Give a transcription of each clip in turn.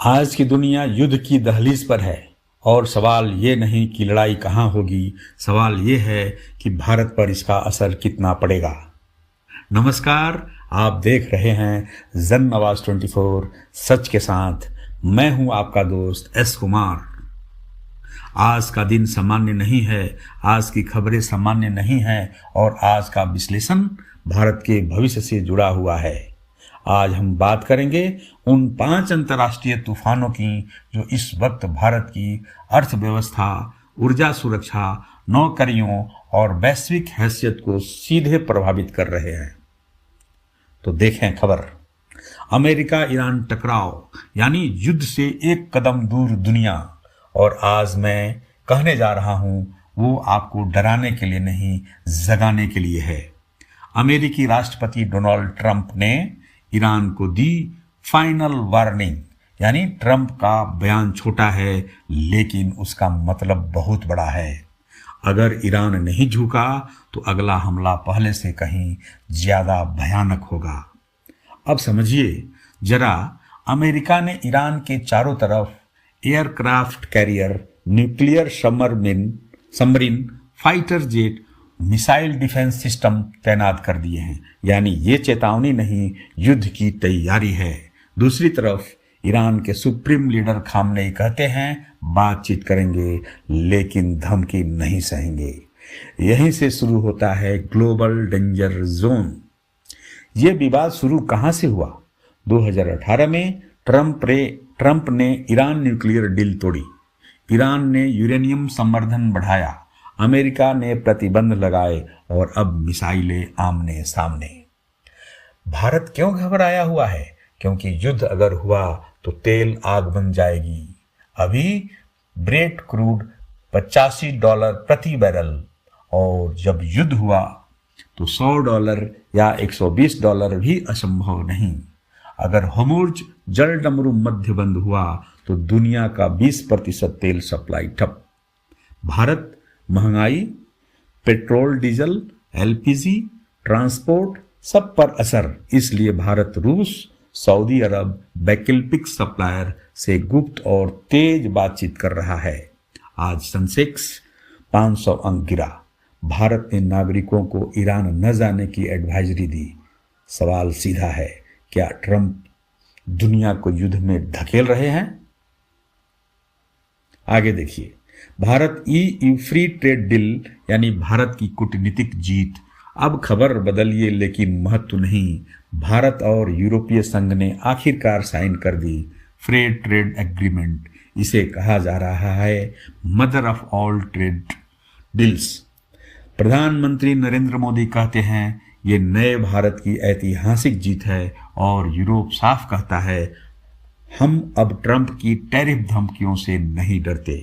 आज की दुनिया युद्ध की दहलीज पर है और सवाल ये नहीं कि लड़ाई कहाँ होगी, सवाल ये है कि भारत पर इसका असर कितना पड़ेगा। नमस्कार, आप देख रहे हैं जन नवाज 24 सच के साथ। मैं हूं आपका दोस्त एस कुमार। आज का दिन सामान्य नहीं है, आज की खबरें सामान्य नहीं हैं और आज का विश्लेषण भारत के भविष्य से जुड़ा हुआ है। आज हम बात करेंगे उन 5 अंतर्राष्ट्रीय तूफानों की जो इस वक्त भारत की अर्थव्यवस्था, ऊर्जा सुरक्षा, नौकरियों और वैश्विक हैसियत को सीधे प्रभावित कर रहे हैं। तो देखें खबर। अमेरिका ईरान टकराव यानी युद्ध से एक कदम दूर दुनिया। और आज मैं कहने जा रहा हूं वो आपको डराने के लिए नहीं, जगाने के लिए है। अमेरिकी राष्ट्रपति डोनाल्ड ट्रंप ने ईरान को दी फाइनल वार्निंग। यानी ट्रंप का बयान छोटा है लेकिन उसका मतलब बहुत बड़ा है। अगर ईरान नहीं झुका तो अगला हमला पहले से कहीं ज्यादा भयानक होगा। अब समझिए जरा, अमेरिका ने ईरान के चारों तरफ aircraft carrier, nuclear submarine, fighter jet, missile defence system तैनात कर दिए हैं। यानी ये चेतावनी नहीं, युद्ध की तैयारी है। दूसरी तरफ ईरान के सुप्रीम लीडर खामनेई कहते हैं बातचीत करेंगे लेकिन धमकी नहीं सहेंगे। यहीं से शुरू होता है ग्लोबल डेंजर जोन। ये विवाद शुरू कहां से हुआ? 2018 में ट्रंप ने ईरान न्यूक्लियर डील तोड़ी। ईरान ने यूरेनियम संवर्धन बढ़ाया, अमेरिका ने प्रतिबंध लगाए और अब मिसाइलें आमने सामने। भारत क्यों घबराया हुआ है? क्योंकि युद्ध अगर हुआ तो तेल आग बन जाएगी। अभी ब्रेंट क्रूड $85 प्रति बैरल, और जब युद्ध हुआ तो $100 या $120 भी असंभव नहीं। अगर होर्मुज जल डमरू मध्य बंद हुआ तो दुनिया का 20% तेल सप्लाई ठप। भारत महंगाई, पेट्रोल डीजल, एलपीजी, ट्रांसपोर्ट सब पर असर। इसलिए भारत रूस, सऊदी अरब वैकल्पिक सप्लायर से गुप्त और तेज बातचीत कर रहा है। आज सेंसेक्स 500 अंक गिरा। भारत ने नागरिकों को ईरान न जाने की एडवाइजरी दी। सवाल सीधा है, क्या ट्रंप दुनिया को युद्ध में धकेल रहे हैं? आगे देखिए। Bharat EU free trade deal यानी भारत की कूटनीतिक जीत। अब खबर बदलिए लेकिन महत्व नहीं। भारत और यूरोपीय संघ ने आखिरकार साइन कर दी फ्री ट्रेड एग्रीमेंट। इसे कहा जा रहा है mother of all trade deals. प्रधानमंत्री नरेंद्र मोदी कहते हैं ये नए भारत की ऐतिहासिक जीत है और यूरोप साफ कहता है हम अब ट्रंप की टैरिफ धमकियों से नहीं डरते।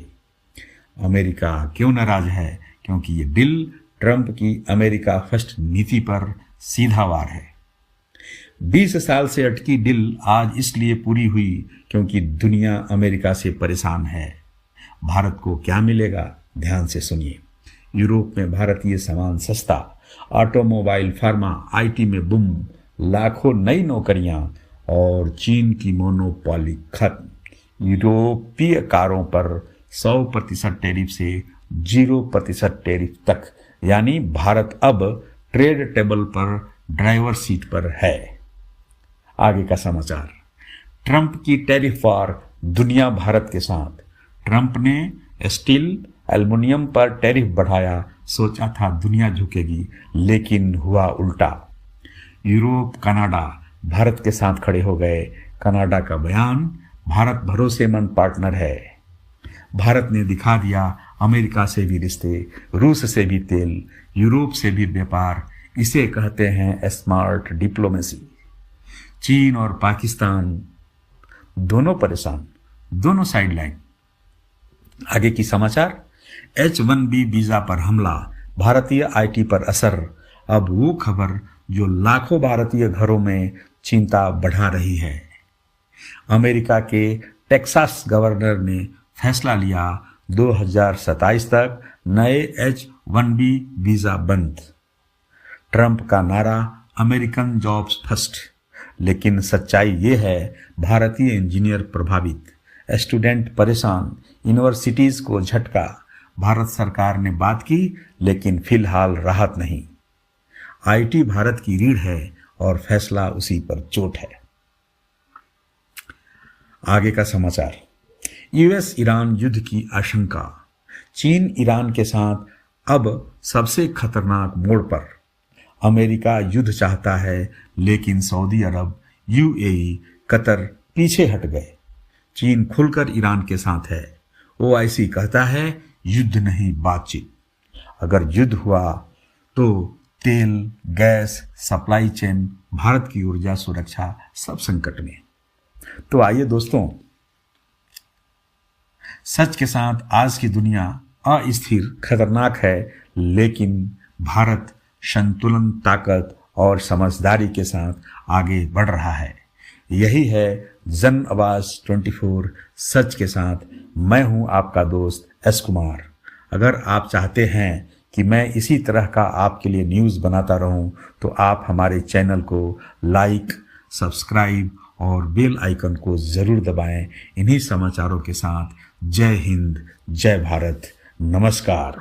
अमेरिका क्यों नाराज है? क्योंकि ये डील ट्रंप की अमेरिका फर्स्ट नीति पर सीधा वार है। 20 साल से अटकी डील आज इसलिए पूरी हुई क्योंकि दुनिया अमेरिका से परेशान है। भारत को क्या मिलेगा? ध्यान से सुनिए। यूरोप में भारतीय सामान सस्ता, ऑटोमोबाइल, फार्मा, आईटी में बूम, लाखों नई नौकरियां और चीन की मोनोपोली खत्म। यूरोपीय कारों पर 100% टैरिफ से 0% टैरिफ तक। यानी भारत अब ट्रेड टेबल पर ड्राइवर सीट पर है। आगे का समाचार। ट्रंप की टैरिफ वार, दुनिया भारत के साथ। ट्रंप ने स्टील, एल्युमिनियम पर टैरिफ बढ़ाया। सोचा था दुनिया झुकेगी लेकिन हुआ उल्टा। यूरोप, कनाडा भारत के साथ खड़े हो गए। कनाडा का बयान, भारत भरोसेमंद पार्टनर है। भारत ने दिखा दिया अमेरिका से भी रिश्ते, रूस से भी तेल, यूरोप से भी व्यापार। इसे कहते हैं स्मार्ट डिप्लोमेसी। चीन और पाकिस्तान दोनों परेशान, दोनों साइडलाइन। आगे की समाचार। H-1B वीजा पर हमला, भारतीय आईटी पर असर। अब वो खबर जो लाखों भारतीय घरों में चिंता बढ़ा रही है। अमेरिका के टेक्सास गवर्नर ने फैसला लिया 2027 तक नए H-1B वीजा बंद। ट्रंप का नारा अमेरिकन जॉब्स फर्स्ट, लेकिन सच्चाई ये है भारतीय इंजीनियर प्रभावित। स्टूडेंट परेशान, यूनिवर्सिटीज को झटका। भारत सरकार ने बात की लेकिन फिलहाल राहत नहीं। आईटी भारत की रीढ़ है और फैसला उसी पर चोट है। आगे का समाचार। यूएस ईरान युद्ध की आशंका। चीन ईरान के साथ अब सबसे खतरनाक मोड़ पर। अमेरिका युद्ध चाहता है लेकिन सऊदी अरब, यूएई, कतर पीछे हट गए। चीन खुलकर ईरान के साथ है। ओआईसी कहता है युद्ध नहीं बातचीत। अगर युद्ध हुआ तो तेल, गैस, सप्लाई चेन, भारत की ऊर्जा सुरक्षा सब संकट में। तो आइए दोस्तों, सच के साथ आज की दुनिया अस्थिर, खतरनाक है, लेकिन भारत संतुलन, ताकत और समझदारी के साथ आगे बढ़ रहा है। यही है जन आवाज 24 सच के साथ। मैं हूं आपका दोस्त एस कुमार। अगर आप चाहते हैं कि मैं इसी तरह का आपके लिए न्यूज़ बनाता रहूं तो आप हमारे चैनल को लाइक, सब्सक्राइब और बेल आइकन को ज़रूर दबाएं। इन्हीं समाचारों के साथ जय हिंद, जय भारत, नमस्कार।